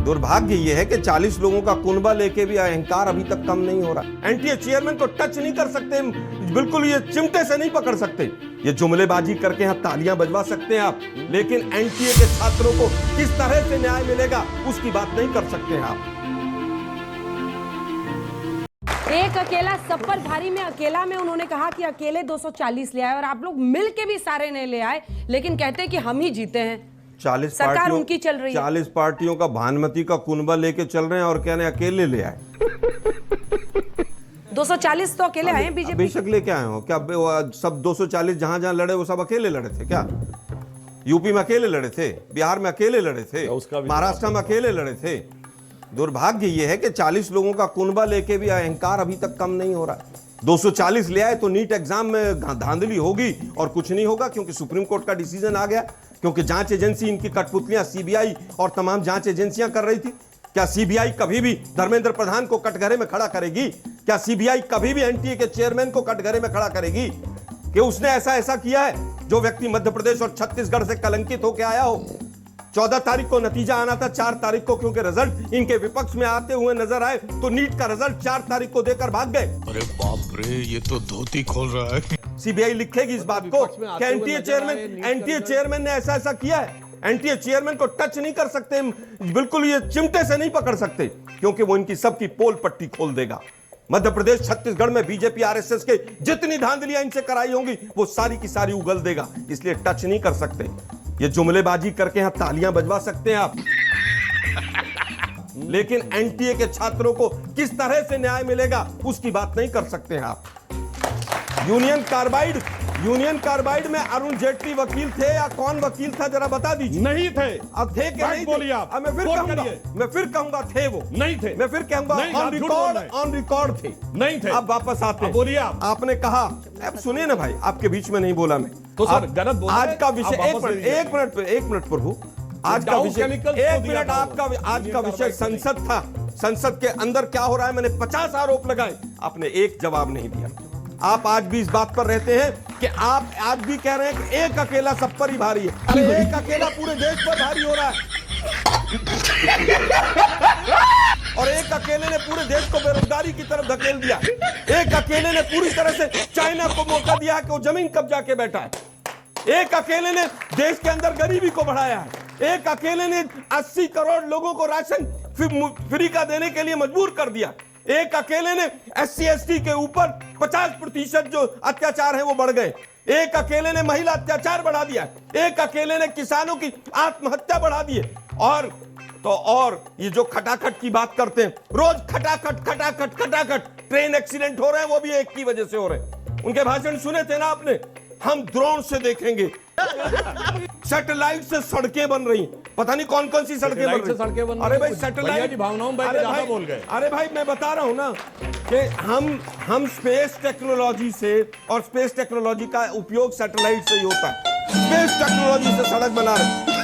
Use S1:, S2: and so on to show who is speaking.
S1: दुर्भाग्य ये है कि 40 लोगों का कुनबा लेके भी अहंकार अभी तक कम नहीं हो रहा। एनटीए चेयरमैन को टच नहीं कर सकते, बिल्कुल ये चिमटे से नहीं पकड़ सकते। ये जुमलेबाजी करके यहाँ तालियां बजवा सकते हैं आप, लेकिन एनटीए के छात्रों को किस तरह से न्याय मिलेगा उसकी बात नहीं कर सकते हैं आप।
S2: एक अकेला सब पर भारी में अकेला में उन्होंने कहा कि अकेले 240 ले आए और आप लोग मिल के भी सारे नहीं ले आए, लेकिन कहते हैं कि हम ही जीते हैं।
S1: 40
S2: सरकार उनकी चल रही है।
S1: 40 पार्टियों का भानुमति का कुनबा लेके चल रहे हैं और कह रहे हैं अकेले ले आए।
S2: 240 तो अकेले आए हैं बीजेपी।
S1: बेशक लेके आए हो क्या? सब 240 जहां जहां लड़े वो सब अकेले लड़े थे क्या? यूपी में अकेले लड़े थे, बिहार में अकेले लड़े थे, महाराष्ट्र में अकेले लड़े थे। दुर्भाग्य ये है कि 40 लोगों का कुनबा लेके भी अहंकार अभी तक कम नहीं हो रहा। 240 ले आए तो नीट एग्जाम में धांधली होगी और कुछ नहीं होगा, क्योंकि सुप्रीम कोर्ट का डिसीजन आ गया, क्योंकि जांच एजेंसी इनकी कठपुतलियां सीबीआई और तमाम जांच एजेंसियां कर रही थी। क्या सीबीआई कभी भी धर्मेंद्र प्रधान को कटघरे में खड़ा करेगी? क्या सीबीआई कभी भी एनटीए के चेयरमैन को कटघरे में खड़ा करेगी कि उसने ऐसा किया है? जो व्यक्ति मध्य प्रदेश और छत्तीसगढ़ से कलंकित होकर आया हो, 14 तारीख को नतीजा आना था, 4 तारीख को क्योंकि रिजल्ट इनके विपक्ष में आते हुए नजर आए तो नीट का रिजल्ट 4 तारीख को देकर भाग गए।
S3: अरे बाप रे, ये तो धोती खोल रहा है।
S1: सीबीआई लिखेगी इस बात को कि एनटीए चेयरमैन ने ऐसा किया है। एनटीए चेयरमैन को टच नहीं कर सकते, बिल्कुल ये चिमटे से नहीं पकड़ सकते, क्योंकि वो इनकी सबकी पोल पट्टी खोल देगा। मध्य प्रदेश छत्तीसगढ़ में बीजेपी आरएसएस के जितनी धांधलियां इनसे कराई होंगी वो सारी की सारी उगल देगा, इसलिए टच नहीं कर सकते। ये जुमलेबाजी करके यहाँ तालियां बजवा सकते हैं आप, लेकिन एनटीए के छात्रों को किस तरह से न्याय मिलेगा उसकी बात नहीं कर सकते हैं आप। यूनियन कार्बाइड में अरुण जेटली वकील थे या कौन वकील था, जरा बता दीजिए।
S4: नहीं थे।
S1: अब थे कि नहीं
S4: बोलिए आप।
S1: मैं फिर कहूंगा थे वो
S4: नहीं थे।
S1: मैं फिर कहूंगा ऑन रिकॉर्ड थे।
S4: नहीं थे।
S1: अब वापस आते हैं।
S4: बोलिए आप।
S1: आपने कहा, अब सुनिए ना भाई, आपके बीच में नहीं बोला मैं
S4: तो सर गलत बोल रहे हैं।
S1: आज का विषय एक मिनट प्रभु, आज का विषय एक मिनट, आपका आज का विषय संसद था। संसद के अंदर क्या हो रहा है, मैंने 50 आरोप लगाए, आपने एक जवाब नहीं दिया। आप आज भी इस बात पर रहते हैं कि आप आज भी कह रहे हैं कि एक अकेला सब पर ही भारी है। अरे एक अकेला पूरे देश पर भारी हो रहा है, और एक अकेले ने पूरे देश को बेरोजगारी की तरफ धकेल दिया। एक अकेले ने पूरी तरह से चाइना को मौका दिया कि वो जमीन कब्जा के बैठा है। एक अकेले ने देश के अंदर गरीबी को बढ़ाया है। एक अकेले ने 80 करोड़ लोगों को राशन फ्री का देने के लिए मजबूर कर दिया। एक अकेले ने SC ST के ऊपर 50% जो अत्याचार है वो बढ़ गए। एक अकेले ने महिला अत्याचार बढ़ा दिया। एक अकेले ने किसानों की आत्महत्या बढ़ा दी है। और ये जो खटाखट की बात करते हैं, रोज खटाखट ट्रेन एक्सीडेंट हो रहे हैं, वो भी एक की वजह से हो रहे हैं। उनके भाषण सुने थे ना आपने, हम ड्रोन से देखेंगे, सैटेलाइट से सड़कें बन रही, पता नहीं कौन कौन सी सड़कें बन रही। अरे भाई सैटेलाइट
S4: भावनाओं में ज्यादा बोल गए।
S1: अरे भाई मैं बता रहा हूं ना कि हम स्पेस टेक्नोलॉजी से, और स्पेस टेक्नोलॉजी का उपयोग सैटेलाइट से ही होता है। स्पेस टेक्नोलॉजी से सड़क बना रहे